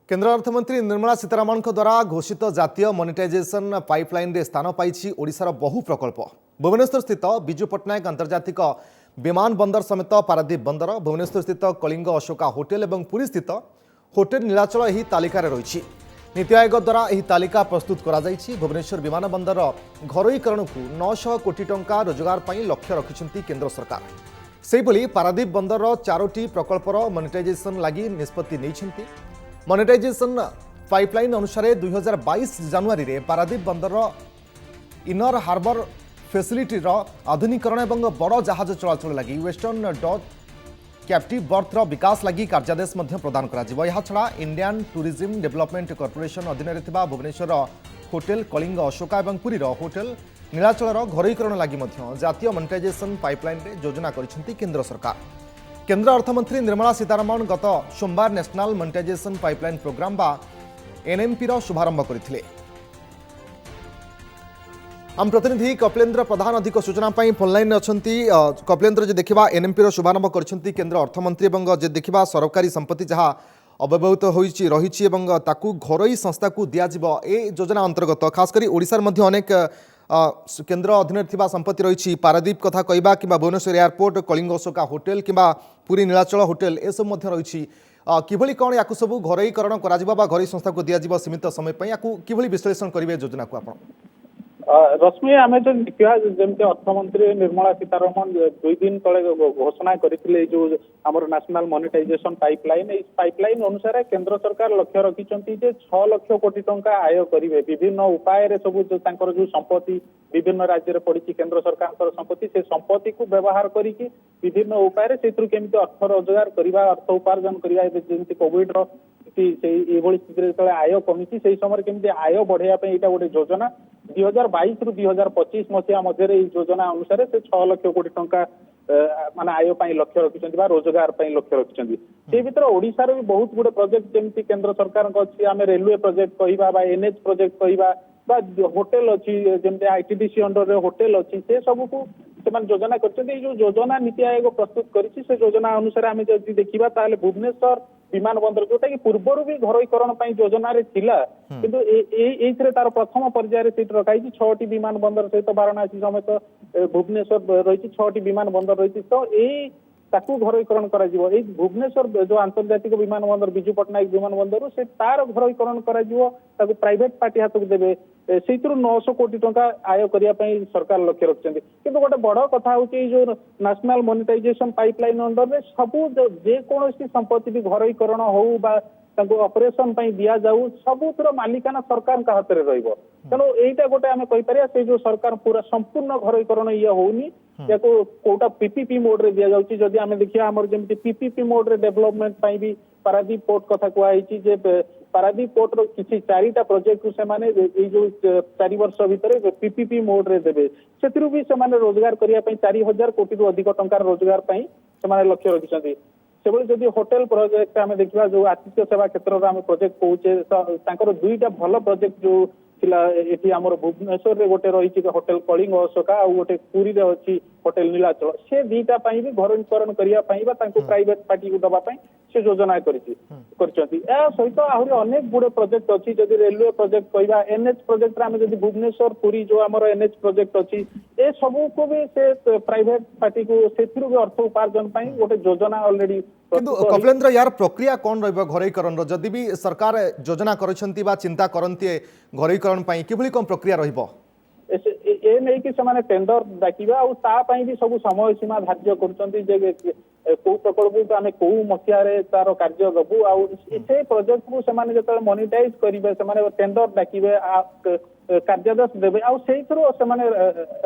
केन्द्र अर्थमंत्री निर्मला सीतारमण द्वारा घोषित जातीय मोनेटाइजेशन पाइपलाइन रे स्थान पाई ओडिशार बहु प्रकल्प। भुवनेश्वर स्थित विजु पट्टनायक अंतर्जातिक विमान बंदर समेत पारादीप बंदर, भुवनेश्वर स्थित कलिंग अशोका होटेल और पुरी स्थित होटेल नीलाचल यह तालिकार रही। नीति आयोग द्वारा यह तालिका प्रस्तुत करा जायछि। भुवनेश्वर विमान बंदर घरोईकरण को 900 कोटी टंका रोजगार पर लक्ष्य रखिछंती केंद्र सरकार। सेहिभली पारादीप बंदर 4टी प्रकल्पर मोनेटाइजेशन लगी निष्पत्ति नैछंती। मोनेटाइजेशन पाइपलाइन अनुसार 2022 जनवरी रे पारादीप बंदर इनर हार्बर फैसिलिटी आधुनिकरण और बड़ जहाज चलाचल लगी वेस्टर्न डॉक कैप्टिव बर्थर विकास लगी कार्यादेश प्रदान करा छड़ा इंडियन टूरिज्म डेवलपमेंट कॉर्पोरेशन अधीन में भुवनेश्वर होटेल कलिंग अशोका और पुरीर होटेल नीलाचलर घरोईकरण लगी जातीय मोनेटाइजेशन पाइपलाइन रे योजना करिसेंती केंद्र सरकार। केंद्र अर्थमंत्री निर्मला सीतारमण गत सोमवार नेशनल मोनेटाइजेशन पाइपलाइन प्रोग्राम बा एनएमपी शुभारंभ करथिले। हम प्रतिनिधि कपिलेन्द्र प्रधान अधिक सूचना फोनलाइन अच्छी। कपिलेन्द्र जे देखा एनएमपी शुभारंभ करछंती केंद्र अर्थमंत्री और जे देखा सरकारी संपत्ति जहाँ अव्यवहित रही घरोई संस्था को दिज्व ए योजना अंतर्गत खासकर ओडिशार मध्य अनेक केंद्र अधीन संपत्ति रही। पारादीप कथा कहवा कि भुवनेश्वर एयरपोर्ट कलिंग अशोका होटेल कि पुरी नीलाचल होटेल ए सब रही किभली कौन या सब घरोईकरण घरोई संस्था को दिज्व सीमित समय किभली विश्लेषण करेंगे योजना को आप? रश्मि आम जो देखा जमी अर्थमंत्री निर्मला सीतारमण 2 दिन तले घोषणा करते जो आम नेशनल मोनेटाइजेशन पाइपलाइन अनुसार केंद्र सरकार लक्ष्य रखिंट 6 लाख कोटी टंका आय करेंगे। विभिन्न उपाय सब जो संपत्ति विभिन्न राज्य में पड़ी केंद्र सरकार संपत्ति से संपत्ति को व्यवहार करके विभिन्न उपाय से केमी अर्थ रोजगार करवा अर्थ उपार्जन करवा जमी कोविड स्थिति आय कमी से समय केमी आय बढ़ाई यहाँ गोटे योजना 2022 रु 2025 मसीहा मध्य योजना अनुसार से 6 लाख कोटी टंका माने आय लक्ष्य रखिंट रोजगार लक्ष्य रखिंट। से भर ओडिशार भी बहुत गुड़े प्रोजेक्ट जमी केंद्र सरकार अच्छी आम रेलवे प्रोजेक्ट कहवा एनएच प्रोजेक्ट कहवा होटेल अच्छी जमी आईटीडीसी अंडर होटेल अच्छी से सब को योजना कर योजना नीति आयोग प्रस्तुत कर योजना अनुसार आम जब देखा ताले भुवनेश्वर विमान बंदर जोटा कि पूर्वर भी घरोईकरण योजना थिला किंतु तार प्रथम पर्यायर सीट रखाई 6टी विमान बंदर सहित वाराणसी समेत भुवनेश्वर रही 6टी विमान बंदर रही तो यही घरोईकरण कर भुवनेश्वर जो आंतर्जातिक विमान बंदर विजु पट्टनायक विमान बंदर से तार घरोईकरण कर प्राइवेट पार्टी हाथ को देवे से 900 कोटी टंका आय करने सरकार लक्ष्य रखिंट। किंतु गोटे बड़ कथा हूँ जो नेशनल मोनेटाइजेशन पाइपलाइन अंडर में सबू जेकोसी संपत्ति भी घरोईकरण हो ऑपरेशन दि जाऊ सबूर मालिकाना सरकार हाथ में रही तेणु यहीटा गोटे आम कहीपर से जो सरकार पूरा संपूर्ण घरोईकरण ये होनी या कोटा पीपीपी मोड रे दिया जाउची। जदि आम देखिए आमर जमी पीपीपी मोड रे डेवलपमेंट भी पारादीप पोर्ट कथा कहुई जे पारादीप पोर्ट रो किसी 4टा प्रोजेक्ट को सेमाने जो 4 वर्ष भितर पीपीपी मोड रे देबे सेतिरु भी सेमाने रोजगार करिया पई 4000 कोटी रु अधिक टंकार रोजगार पई सेमाने लक्ष्य रखिसंती। सेबळे जदि होटेल प्रोजेक्ट आम देखा जो आतिथ्य सेवा क्षेत्र में आम प्रोजेक्ट कहूचे 2टा भल प्रोजेक्ट जो थिला एठी हमर भुवनेश्वर रे गोटे रही होटेल कलिंग अशोका आ गोटे पुरी रे अछि होटेल नीलाचल से 2टा भी घरोईकरण करिया प्राइवेट पार्टी को दबा से योजना करछंती। या सहित आहरी अनेक गुड़े प्रोजेक्ट अच्छी जदि रेलवे प्रोजेक्ट कहवा एनएच प्रोजेक्ट आम जदि भुवनेश्वर पुरी जो आम एनएच प्रोजेक्ट अच्छी ए सबू को भी से प्राइवेट पार्टी को से भी अर्थ उपार्जन गोटे योजना ऑलरेडी। कपिलेन्द्र यार प्रक्रिया कौन घरोईकरण जदि भी सरकार योजना करछंती बा चिंता करंती घरोईकरण किभली कौन प्रक्रिया रहिबो ए नहीं कि से टेंडर डाकिबा आ भी सब समय सीमा धार्य कर कौ प्रकल्प आम कौ मसीह तार कार्य दबू से प्रोजेक्ट को जो मोनिटाइज करेंगे से टेंडर डाकिबे कार्यादेश देवे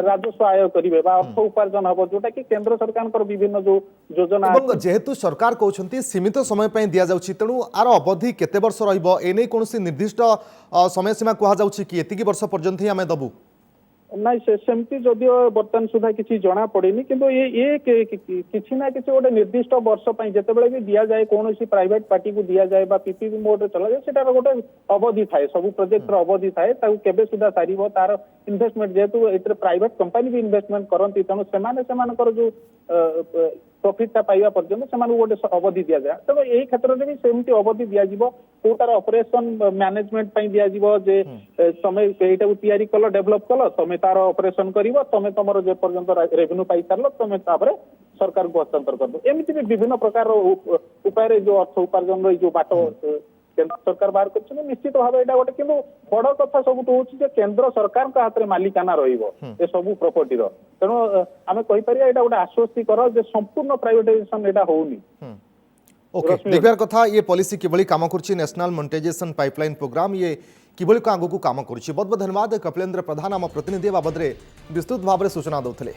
राजस्व आय करेंगे अर्थ उपार्जन हम जोटा कि केंद्र सरकार विभिन्न जो योजना जेहेतु सरकार कहते सीमित समय दि जाउछि तेणु आर अवधि केते वर्ष रहिबो एने कोनोसी निर्दिष्ट समय सीमा कहा जाउछि कि एतिकी वर्ष पर्यंत ही आम दबू ना सेमती जदियो बर्तमान सुधा किसी जना पड़ेनी किंतु ये किसी ना किसी गोटे निर्दिष्ट वर्ष जितेबाला भी दि जाए कौन प्राइवेट पार्टी को दि जाए पीपीपी मोड चला जाए सेटार गोटे अवधि थाए सब प्रोजेक्ट अवधि थाए केबे सुधा सारी तार इन्वेस्टमेंट जेहेतु प्राइवेट कंपनी भी इन्वेस्टमेंट करती तेणु जो प्रॉफिटटा पाइबा पर्यंत सेमानकु गोटे अवधि दिया जाए तेणु यही क्षेत्र में भी सेमती अवधि दिज्व कोटार ऑपरेशन मैनेजमेंट दिज्व जे तमे एटा तैयारी कल डेवलप कल तमे तार ऑपरेशन करिवो तमे तमर जे पर्यंत रेवेन्यू पाई सारल तमे तापरे सरकार को हस्तांतर कर दो एमती भी विभिन्न प्रकार उपाय जो अर्थ उपार्जन जो बाट केंद्र सरकार बाहर कर निश्चित भाव यहाँ गोटे कि बड़ कथा सब केंद्र सरकार हाथ में मालिकाना रे सब प्रॉपर्टी तेणु आम कहीपर यहाँ गोटे आश्वस्तिकर जे संपूर्ण प्राइवेटाइजेशन यहाँ होनी ओके देखबार कथा ये पॉलिसी किभली काम करुछि नेशनल मोनेटाइजेशन पाइपलाइन प्रोग्राम ये किभली आगु काम करुछि बहुत बहुत धन्यवाद कपिलेंद्र प्रधान आम प्रतिनिधि बाबद विस्तृत भाव में सूचना देउथिले।